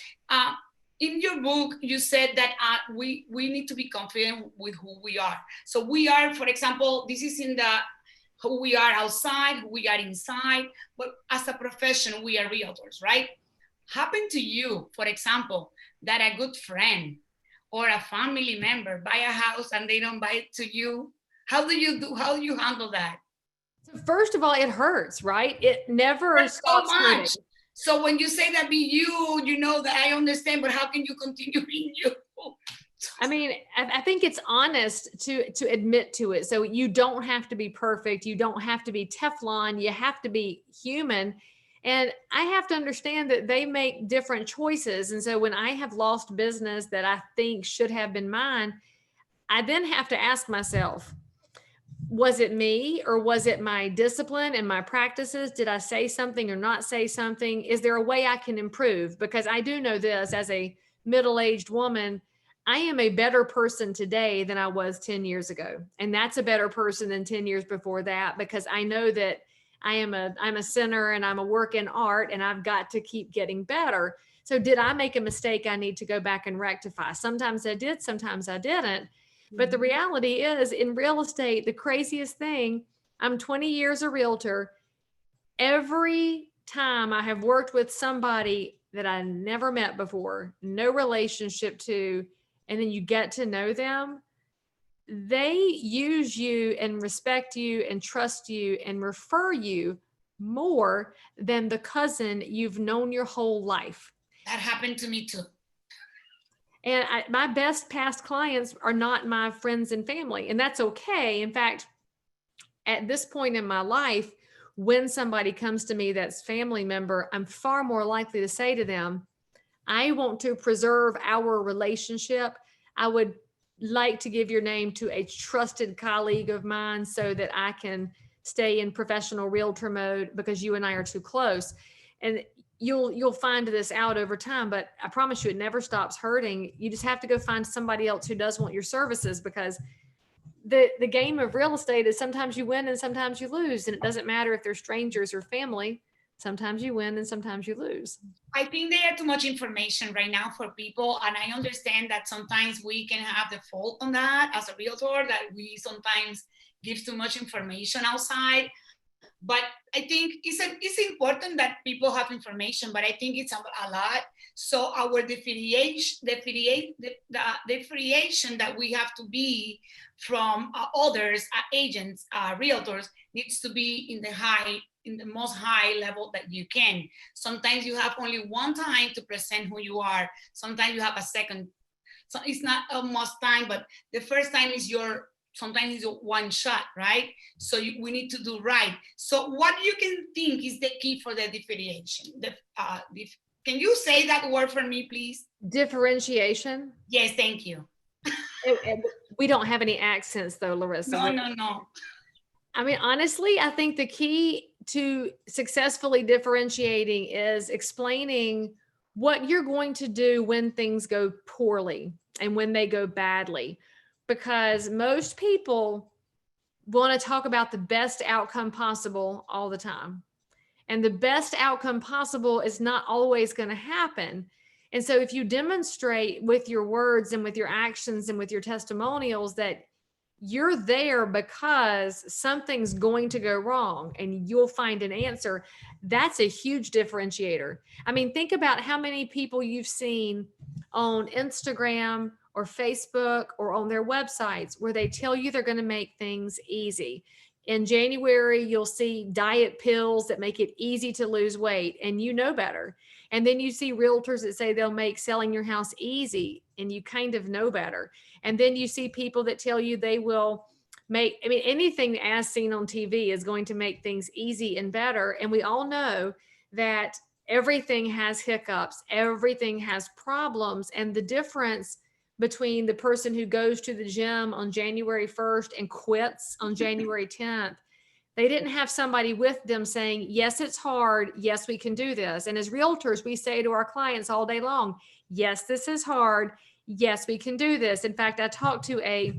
In your book, you said that we need to be confident with who we are. So we are, for example, this is in the who we are outside, who we are inside, but as a profession, we are realtors, right? Happened to you, for example, that a good friend or a family member buy a house and they don't buy it to you? How do you handle that? So first of all, it hurts, right? It never Hurts so stops hurting. much. So when you say that be you, that I understand, but how can you continue being you? I mean, I think it's honest to admit to it. So you don't have to be perfect. You don't have to be Teflon. You have to be human. And I have to understand that they make different choices. And so when I have lost business that I think should have been mine, I then have to ask myself, was it me, or was it my discipline and my practices? Did I say something or not say something? Is there a way I can improve? Because I do know this, as a middle-aged woman, I am a better person today than I was 10 years ago. And that's a better person than 10 years before that, because I know that I'm a sinner and I'm a work in art, and I've got to keep getting better. So did I make a mistake I need to go back and rectify? Sometimes I did, sometimes I didn't. But the reality is, in real estate, the craziest thing, I'm 20 years a realtor. Every time I have worked with somebody that I never met before, no relationship to, and then you get to know them, they use you and respect you and trust you and refer you more than the cousin you've known your whole life. That happened to me too. And my best past clients are not my friends and family, and that's okay. In fact, at this point in my life, when somebody comes to me that's family member, I'm far more likely to say to them, I want to preserve our relationship. I would like to give your name to a trusted colleague of mine so that I can stay in professional realtor mode, because you and I are too close. And you'll find this out over time, but I promise you, it never stops hurting. You just have to go find somebody else who does want your services, because the game of real estate is sometimes you win and sometimes you lose. And it doesn't matter if they're strangers or family. Sometimes you win and sometimes you lose. I think there are too much information right now for people. And I understand that sometimes we can have the fault on that as a realtor, that we sometimes give too much information outside. But I think it's important that people have information, but I think it's a lot. So our differentiation that we have to be from others, agents, realtors, needs to be in the most high level that you can. Sometimes you have only one time to present who you are. Sometimes you have a second. So it's not almost time, but the first time is sometimes it's one shot, right? So we need to do right. So what you can think is the key for the differentiation? Can you say that word for me, please? Differentiation? Yes, thank you. We don't have any accents though, Larissa. No. I mean, honestly, I think the key to successfully differentiating is explaining what you're going to do when things go poorly and when they go badly. Because most people want to talk about the best outcome possible all the time. And the best outcome possible is not always going to happen. And so if you demonstrate with your words and with your actions and with your testimonials that you're there because something's going to go wrong and you'll find an answer, that's a huge differentiator. I mean, think about how many people you've seen on Instagram or Facebook or on their websites where they tell you they're going to make things easy. In January, you'll see diet pills that make it easy to lose weight, and you know better. And then you see realtors that say they'll make selling your house easy, and you kind of know better. And then you see people that tell you they will I mean, anything as seen on TV is going to make things easy and better. And we all know that everything has hiccups, everything has problems. And the difference between the person who goes to the gym on January 1st and quits on January 10th, they didn't have somebody with them saying, yes, it's hard. Yes, we can do this. And as realtors, we say to our clients all day long, yes, this is hard. Yes, we can do this. In fact, I talked to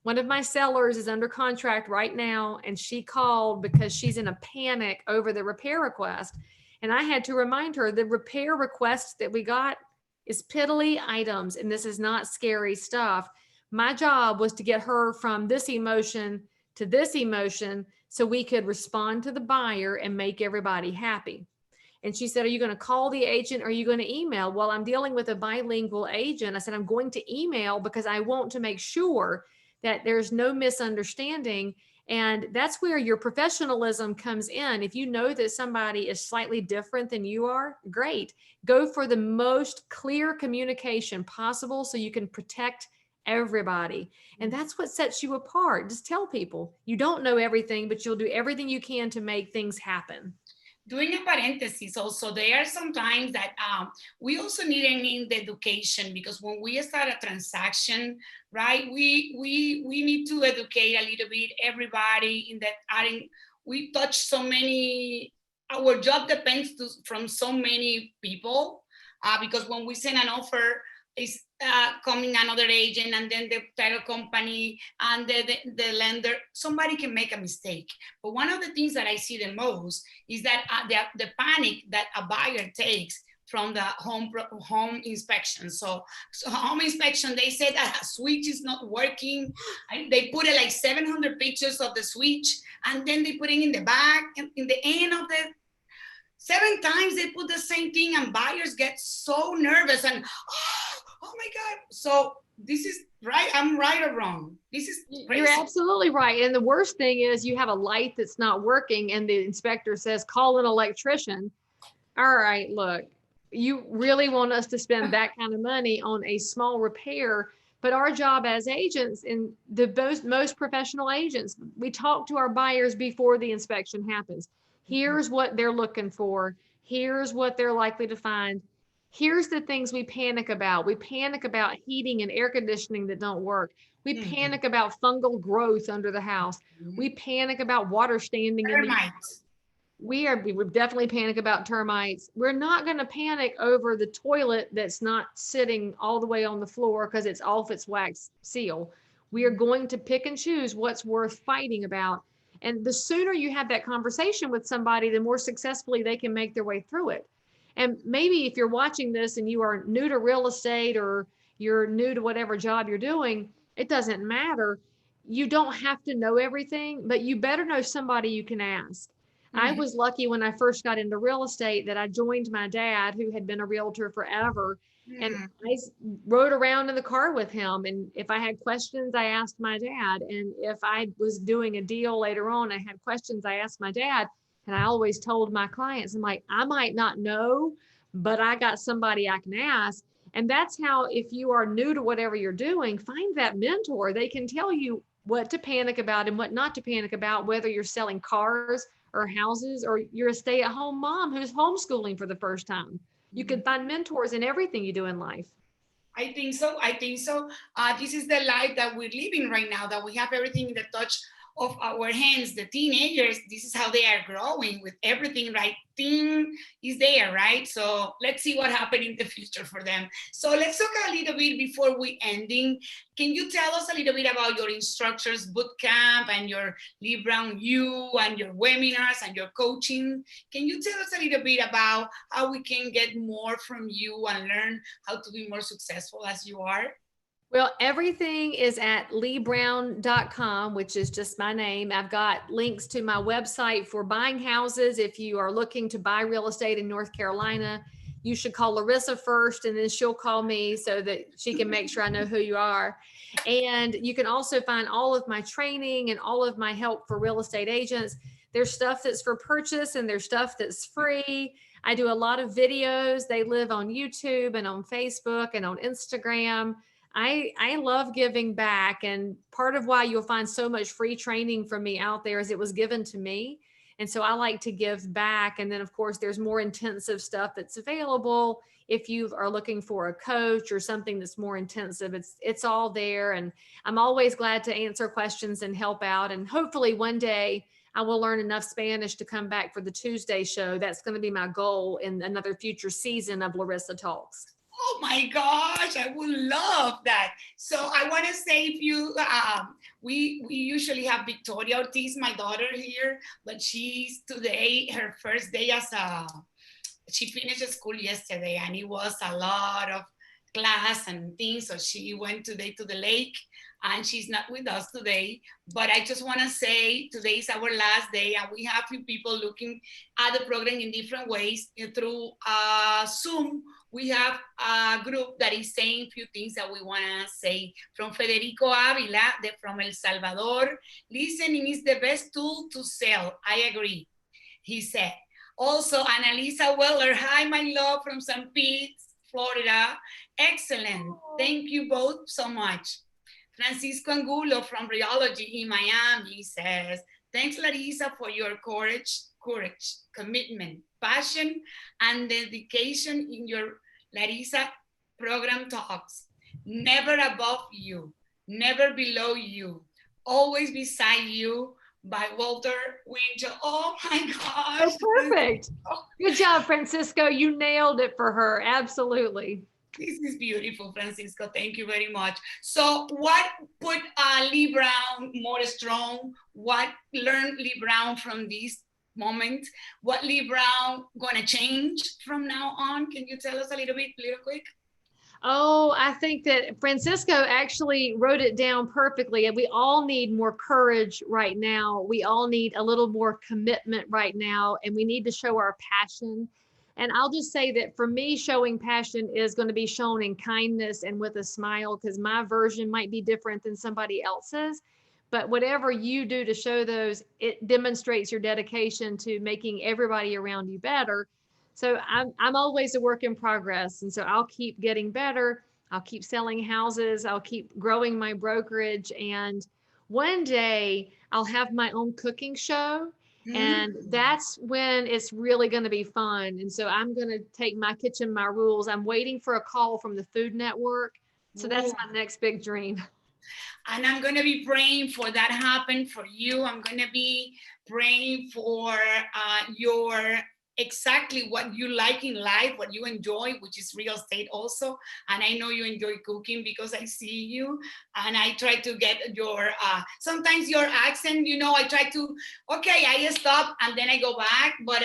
one of my sellers is under contract right now, and she called because she's in a panic over the repair request. And I had to remind her the repair requests that we got is piddly items, and this is not scary stuff. My job was to get her from this emotion to this emotion so we could respond to the buyer and make everybody happy. And she said, are you going to call the agent? Or are you going to email? Well, I'm dealing with a bilingual agent. I said, I'm going to email because I want to make sure that there's no misunderstanding. And that's where your professionalism comes in. If you know that somebody is slightly different than you are, great. Go for the most clear communication possible so you can protect everybody. And that's what sets you apart. Just tell people you don't know everything, but you'll do everything you can to make things happen. Doing a parenthesis also, there are some times that we also need the education, because when we start a transaction, right, we need to educate a little bit everybody in that we touch so many, our job depends from so many people, because when we send an offer, is coming another agent, and then the title company and the lender, somebody can make a mistake. But one of the things that I see the most is that the panic that a buyer takes from the home inspection. So home inspection, they said that a switch is not working. They put it like 700 pictures of the switch, and then they put it in the back, in the end of the 7 times they put the same thing, and buyers get so nervous and oh my God. So this is right. I'm right or wrong? This is crazy. You're absolutely right. And the worst thing is you have a light that's not working and the inspector says, call an electrician. All right, look, you really want us to spend that kind of money on a small repair. But our job as agents, and the most professional agents, we talk to our buyers before the inspection happens. Here's what they're looking for. Here's what they're likely to find. Here's the things we panic about. We panic about heating and air conditioning that don't work. We panic about fungal growth under the house. We panic about water standing termites. We would definitely panic about termites. We're not going to panic over the toilet that's not sitting all the way on the floor because it's off its wax seal. We are going to pick and choose what's worth fighting about. And the sooner you have that conversation with somebody, the more successfully they can make their way through it. And maybe if you're watching this and you are new to real estate or you're new to whatever job you're doing, it doesn't matter. You don't have to know everything, but you better know somebody you can ask. I was lucky when I first got into real estate that I joined my dad, who had been a realtor forever. And I rode around in the car with him. And if I had questions, I asked my dad. And if I was doing a deal later on, I had questions, I asked my dad. And I always told my clients, I'm like, I might not know, but I got somebody I can ask. And that's how, if you are new to whatever you're doing, find that mentor. They can tell you what to panic about and what not to panic about, whether you're selling cars or houses, or you're a stay-at-home mom who's homeschooling for the first time. You can find mentors in everything you do in life. I think so. This is the life that we're living right now, that we have everything in the touch of our hands. The teenagers, this is how they are growing, with everything right thing is there, right? So let's see what happens in the future for them. So let's talk a little bit before we ending. Can you tell us a little bit about your instructors boot camp and your Live Brown You and your webinars and your coaching? Can you tell us a little bit about how we can get more from you and learn how to be more successful as you are? Well, everything is at leebrown.com, which is just my name. I've got links to my website for buying houses. If you are looking to buy real estate in North Carolina, you should call Larissa first, and then she'll call me so that she can make sure I know who you are. And you can also find all of my training and all of my help for real estate agents. There's stuff that's for purchase and there's stuff that's free. I do a lot of videos. They live on YouTube and on Facebook and on Instagram. I love giving back, and part of why you'll find so much free training from me out there is it was given to me. And so I like to give back. And then of course there's more intensive stuff that's available. If you are looking for a coach or something that's more intensive, it's all there. And I'm always glad to answer questions and help out. And hopefully one day I will learn enough Spanish to come back for the Tuesday show. That's going to be my goal in another future season of Larissa Talks. Oh my gosh, I would love that. So I want to say, if you, we usually have Victoria Ortiz, my daughter here, but she's today her first day as a, she finished school yesterday, and it was a lot of class and things. So she went today to the lake, and she's not with us today. But I just want to say today is our last day, and we have few people looking at the program in different ways through Zoom. We have a group that is saying a few things that we want to say. From Federico Avila, from El Salvador, listening is the best tool to sell. I agree, he said. Also, Annalisa Weller, hi, my love, from St. Pete, Florida. Excellent. Thank you both so much. Francisco Angulo from Rheology in Miami says, thanks, Larissa, for your courage, commitment, passion, and dedication in your Larissa program talks. Never above you, never below you, always beside you, by Walter Winchell. Oh my gosh. Oh, perfect. Good job, Francisco. You nailed it for her. Absolutely. This is beautiful, Francisco. Thank you very much. So what put Lee Brown more strong? What learned Lee Brown from this moment? What Lee Brown gonna change from now on? Can you tell us a little quick? Oh, I think that Francisco actually wrote it down perfectly. And we all need more courage right now. We all need a little more commitment right now. And we need to show our passion. And I'll just say that for me, showing passion is going to be shown in kindness and with a smile, because my version might be different than somebody else's. But whatever you do to show those, it demonstrates your dedication to making everybody around you better. So I'm always a work in progress. And so I'll keep getting better. I'll keep selling houses. I'll keep growing my brokerage. And one day I'll have my own cooking show. And that's when it's really going to be fun. And so I'm going to take my kitchen, my rules. I'm waiting for a call from the Food Network. So that's my next big dream. And I'm going to be praying for that happen for you. I'm going to be praying for your exactly what you like in life, what you enjoy, which is real estate also. And I know you enjoy cooking because I see you, and I try to get your, sometimes your accent, you know, I try to, okay, I stop and then I go back, but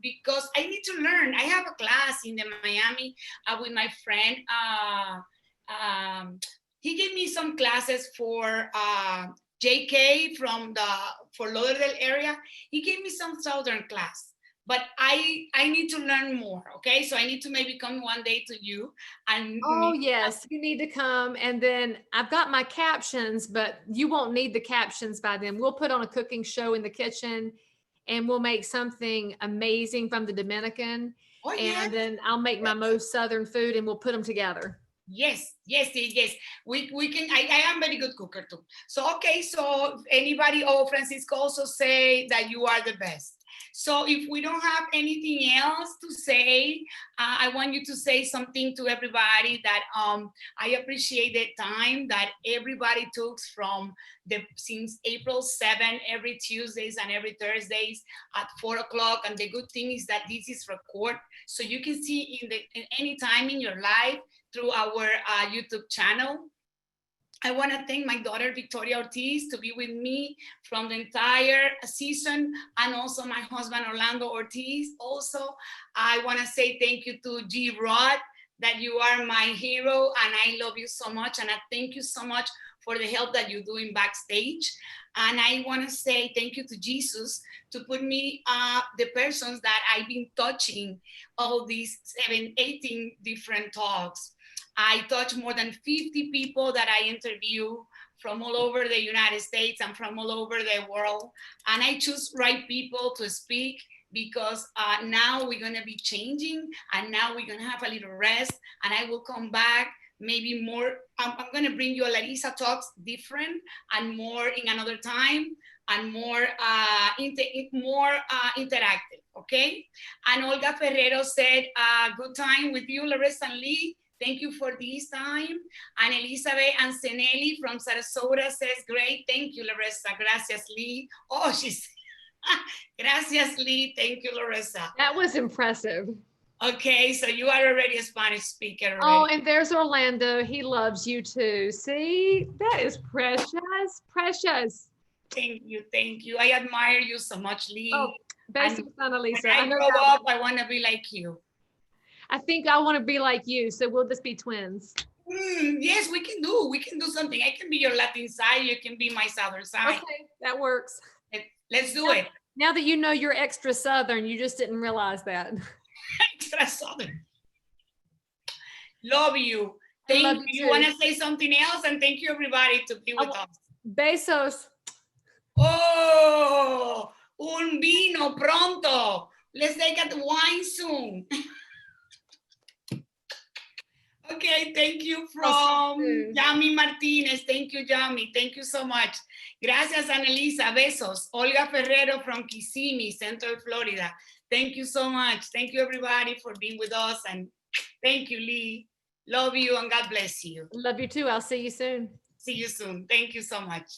because I need to learn. I have a class in the Miami with my friend. He gave me some classes for JK from the Fort Lauderdale area. He gave me some Southern class. But I need to learn more, okay? So I need to maybe come one day to you. And yes, you need to come. And then I've got my captions, but you won't need the captions by then. We'll put on a cooking show in the kitchen, and we'll make something amazing from the Dominican. And then I'll make my most Southern food, and we'll put them together. Yes. We can. I am very good cooker too. So okay. So anybody? Oh, Francisco also say that you are the best. So if we don't have anything else to say, I want you to say something to everybody that I appreciate the time that everybody took since April 7, every Tuesdays and every Thursdays at 4 o'clock. And the good thing is that this is recorded, so you can see in any time in your life through our YouTube channel. I want to thank my daughter, Victoria Ortiz, to be with me from the entire season, and also my husband, Orlando Ortiz. Also, I want to say thank you to G. Rod, that you are my hero, and I love you so much, and I thank you so much for the help that you're doing backstage. And I want to say thank you to Jesus to put me the persons that I've been touching all these 18 different talks. I touch more than 50 people that I interview from all over the United States and from all over the world. And I choose right people to speak because now we're going to be changing, and now we're going to have a little rest, and I will come back maybe more. I'm going to bring you a Larissa Talks different and more in another time and more interactive, okay? And Olga Ferrero said, good time with you, Larissa and Lee. Thank you for this time. And Elizabeth Ancenelli from Sarasota says, great, thank you, Larissa. Gracias, Lee. Oh, she's, gracias, Lee. Thank you, Larissa. That was impressive. Okay, so you are already a Spanish speaker already. Oh, and there's Orlando. He loves you too. See, that is precious, precious. Thank you, thank you. I admire you so much, Lee. Oh, besos, Annalisa. When I grow up, I want to be like you. I think I want to be like you, so we'll just be twins. Yes, we can do something. I can be your Latin side, you can be my Southern side. Okay, that works. Let's do it. Now that you know you're extra Southern, you just didn't realize that. Extra Southern. Love you. Thank you. You want to say something else? And thank you, everybody, to be with us. Besos. Oh, un vino pronto. Let's take a wine soon. Okay, thank you from Yami Martinez. Thank you, Yami. Thank you so much. Gracias, Annalisa. Besos. Olga Ferrero from Kissimmee, Central Florida. Thank you so much. Thank you, everybody, for being with us. And thank you, Lee. Love you and God bless you. Love you too. I'll see you soon. See you soon. Thank you so much.